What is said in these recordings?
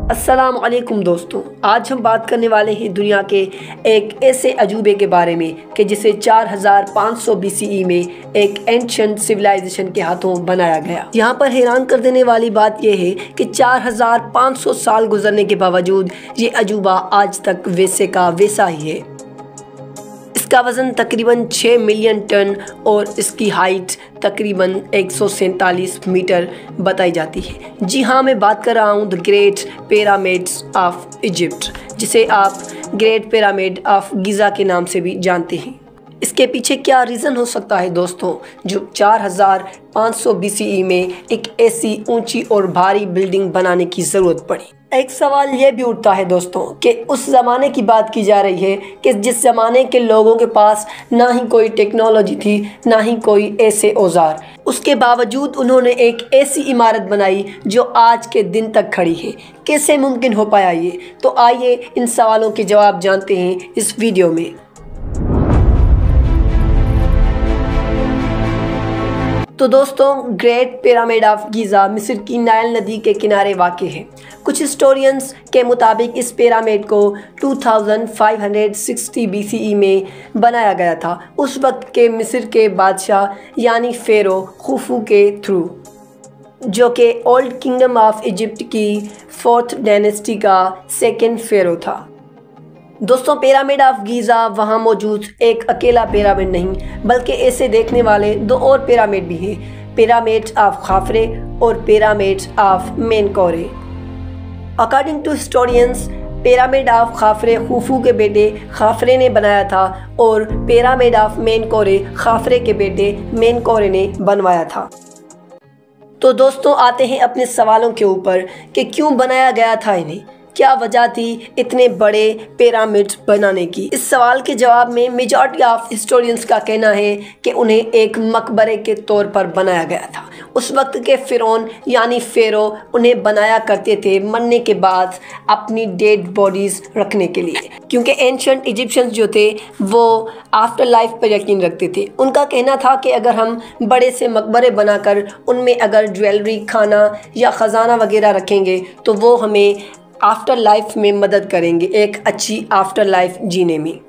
अस्सलाम वालेकुम दोस्तों, आज हम बात करने वाले हैं दुनिया के एक ऐसे अजूबे के बारे में कि जिसे 4500 BCE में एक एंशिएंट सिविलाइजेशन के हाथों बनाया गया। यहाँ पर हैरान कर देने वाली बात यह है कि 4500 साल गुजरने के बावजूद ये अजूबा आज तक वैसे का वैसा ही है। इसका वज़न तकरीबन 6 मिलियन टन और इसकी हाइट तकरीबन 147 मीटर बताई जाती है। जी हाँ, मैं बात कर रहा हूँ the great pyramids of Egypt, जिसे आप ग्रेट पिरामिड ऑफ गिज़ा के नाम से भी जानते हैं। इसके पीछे क्या रीज़न हो सकता है दोस्तों, जो 4500 BCE में एक ऐसी ऊंची और भारी बिल्डिंग बनाने की ज़रूरत पड़ी। एक सवाल यह भी उठता है दोस्तों कि उस ज़माने की बात की जा रही है कि जिस ज़माने के लोगों के पास ना ही कोई टेक्नोलॉजी थी, ना ही कोई ऐसे औजार, उसके बावजूद उन्होंने एक ऐसी इमारत बनाई जो आज के दिन तक खड़ी है। कैसे मुमकिन हो पाया ये? तो आइए इन सवालों के जवाब जानते हैं इस वीडियो में। तो दोस्तों, ग्रेट पिरामिड ऑफ गिज़ा मिस्र की नाइल नदी के किनारे वाक़ है। कुछ हिस्टोरियंस के मुताबिक इस पिरामिड को 2560 BCE में बनाया गया था, उस वक्त के मिस्र के बादशाह यानी फ़ेरो खुफू के थ्रू, जो कि ओल्ड किंगडम ऑफ इजिप्ट की 4th डायनेस्टी का 2nd फ़ेरो था। दोस्तों, पिरामिड ऑफ गिज़ा वहाँ मौजूद एक अकेला पिरामिड नहीं, बल्कि ऐसे देखने वाले 2 और पिरामिड भी हैं, पिरामिड ऑफ खाफरे और pyramid of Menkaure. According to historians, pyramid of Khafre Khufu के बेटे खाफरे ने बनाया था और पिरामिड ऑफ मेनकोरे खाफरे के बेटे मेनकोरे ने बनवाया था। तो दोस्तों, आते हैं अपने सवालों के ऊपर कि क्यों बनाया गया था इन्हें, क्या वजह थी इतने बड़े पिरामिड्स बनाने की। इस सवाल के जवाब में मेजॉरिटी ऑफ हिस्टोरियंस का कहना है कि उन्हें एक मकबरे के तौर पर बनाया गया था। उस वक्त के फ़िरौन यानी फ़ेरो उन्हें बनाया करते थे मरने के बाद अपनी डेड बॉडीज़ रखने के लिए, क्योंकि एंशिएंट इजिप्शियंस जो थे वो आफ्टर लाइफ पर यकीन रखते थे। उनका कहना था कि अगर हम बड़े से मकबरे बनाकर उनमें अगर ज्वेलरी, खाना या ख़जाना वगैरह रखेंगे तो वो हमें आफ्टर लाइफ में मदद करेंगे, एक अच्छी आफ्टर लाइफ जीने में।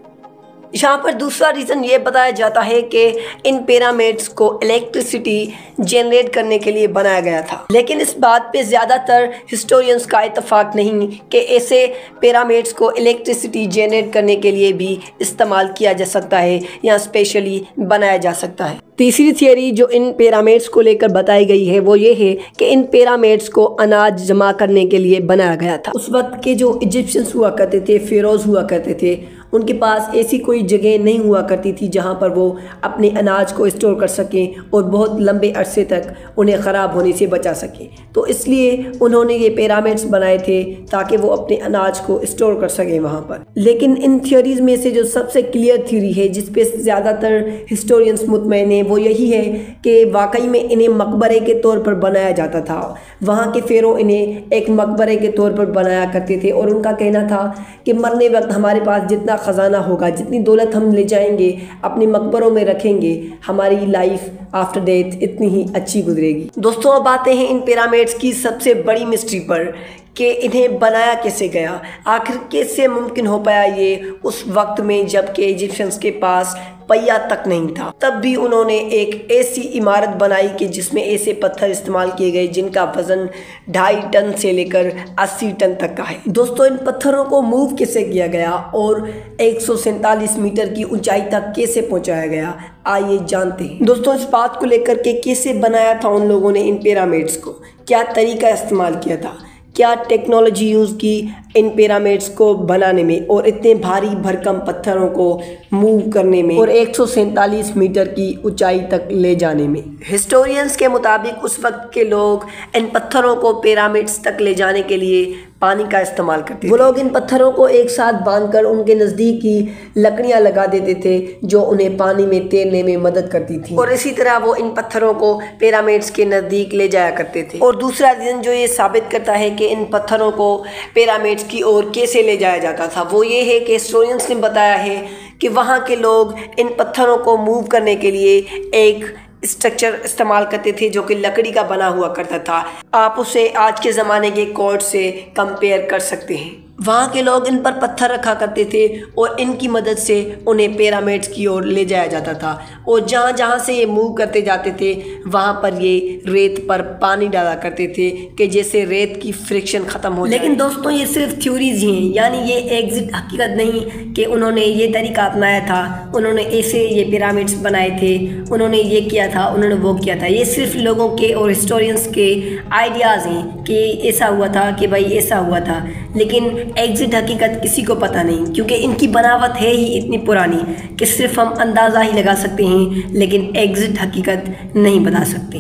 यहाँ पर दूसरा रीज़न ये बताया जाता है कि इन पिरामिड्स को इलेक्ट्रिसिटी जनरेट करने के लिए बनाया गया था, लेकिन इस बात पे ज़्यादातर हिस्टोरियंस का इत्तेफाक नहीं कि ऐसे पिरामिड्स को इलेक्ट्रिसिटी जनरेट करने के लिए भी इस्तेमाल किया जा सकता है या स्पेशली बनाया जा सकता है। तीसरी थियरी जो इन पिरामिड्स को लेकर बताई गई है वो ये है कि इन पिरामिड्स को अनाज जमा करने के लिए बनाया गया था। उस वक्त के जो इजिप्शियंस हुआ करते थे, फ़ेरोज़ हुआ करते थे, उनके पास ऐसी कोई जगह नहीं हुआ करती थी जहाँ पर वो अपने अनाज को स्टोर कर सकें और बहुत लंबे अरसे तक उन्हें ख़राब होने से बचा सकें। तो इसलिए उन्होंने ये पिरामिड्स बनाए थे ताकि वो अपने अनाज को स्टोर कर सकें वहाँ पर। लेकिन इन थियोरीज़ में से जो सबसे क्लियर थ्योरी है, जिस पे ज़्यादातर हिस्टोरियंस मुतमईन हैं, वो यही है कि वाकई में इन्हें मकबरे के तौर पर बनाया जाता था। वहाँ के फ़ेरो इन्हें एक मकबरे के तौर पर बनाया करते थे और उनका कहना था कि मरने वक्त हमारे पास जितना ख़जाना होगा, जितनी दौलत हम ले जाएंगे अपने मकबरों में रखेंगे, हमारी लाइफ आफ्टर डेथ इतनी ही अच्छी गुजरेगी। दोस्तों, अब आते हैं इन पिरामिड्स की सबसे बड़ी मिस्ट्री पर कि इन्हें बनाया कैसे गया, आखिर कैसे मुमकिन हो पाया ये उस वक्त में जबकि इजिप्शियंस के पास पहिया तक नहीं था। तब भी उन्होंने एक ऐसी इमारत बनाई कि जिसमें ऐसे पत्थर इस्तेमाल किए गए जिनका वज़न 2.5 टन से लेकर 80 टन तक का है। दोस्तों, इन पत्थरों को मूव कैसे किया गया और 147 मीटर की ऊंचाई तक कैसे पहुंचाया गया, आइए जानते हैं। दोस्तों, इस बात को लेकर के कैसे बनाया था उन लोगों ने इन पिरामिड्स को, क्या तरीका इस्तेमाल किया था, क्या टेक्नोलॉजी यूज़ की इन पिरामिड्स को बनाने में और इतने भारी भरकम पत्थरों को मूव करने में और 147 मीटर की ऊंचाई तक ले जाने में। हिस्टोरियंस के मुताबिक उस वक्त के लोग इन पत्थरों को पिरामिड्स तक ले जाने के लिए पानी का इस्तेमाल करते थे। वो लोग इन पत्थरों को एक साथ बांधकर उनके नज़दीक ही लकड़ियाँ लगा देते थे जो उन्हें पानी में तैरने में मदद करती थी, और इसी तरह वो इन पत्थरों को पिरामिड्स के नज़दीक ले जाया करते थे। और दूसरा रीज़न जो ये साबित करता है कि इन पत्थरों को पिरामिड्स की ओर कैसे ले जाया जाता था, वो ये है कि हिस्टोरियंस ने बताया है कि वहाँ के लोग इन पत्थरों को मूव करने के लिए एक स्ट्रक्चर इस्तेमाल करते थे जो कि लकड़ी का बना हुआ करता था। आप उसे आज के ज़माने के कोर्ट से कंपेयर कर सकते हैं। वहाँ के लोग इन पर पत्थर रखा करते थे और इनकी मदद से उन्हें पिरामिड्स की ओर ले जाया जाता था, और जहाँ जहाँ से ये मूव करते जाते थे वहाँ पर ये रेत पर पानी डाला करते थे कि जैसे रेत की फ्रिक्शन ख़त्म हो जाए। लेकिन दोस्तों ये सिर्फ थ्योरीज ही हैं, यानी ये एग्जिट हकीकत नहीं कि उन्होंने ये तरीका अपनाया था, उन्होंने ऐसे ये पिरामिड्स बनाए थे, उन्होंने ये किया था, उन्होंने वो किया था। ये सिर्फ लोगों के और हिस्टोरियंस के आइडियाज़ हैं कि ऐसा हुआ था, कि भाई ऐसा हुआ था, लेकिन एग्जिट हकीकत किसी को पता नहीं, क्योंकि इनकी बनावट है ही इतनी पुरानी कि सिर्फ हम अंदाज़ा ही लगा सकते हैं, लेकिन एग्जिट हकीकत नहीं बता सकते।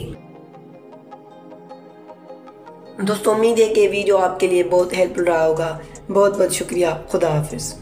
दोस्तों उम्मीद है कि वीडियो आपके लिए बहुत हेल्पफुल रहा होगा। बहुत बहुत शुक्रिया। खुदा हाफिज़।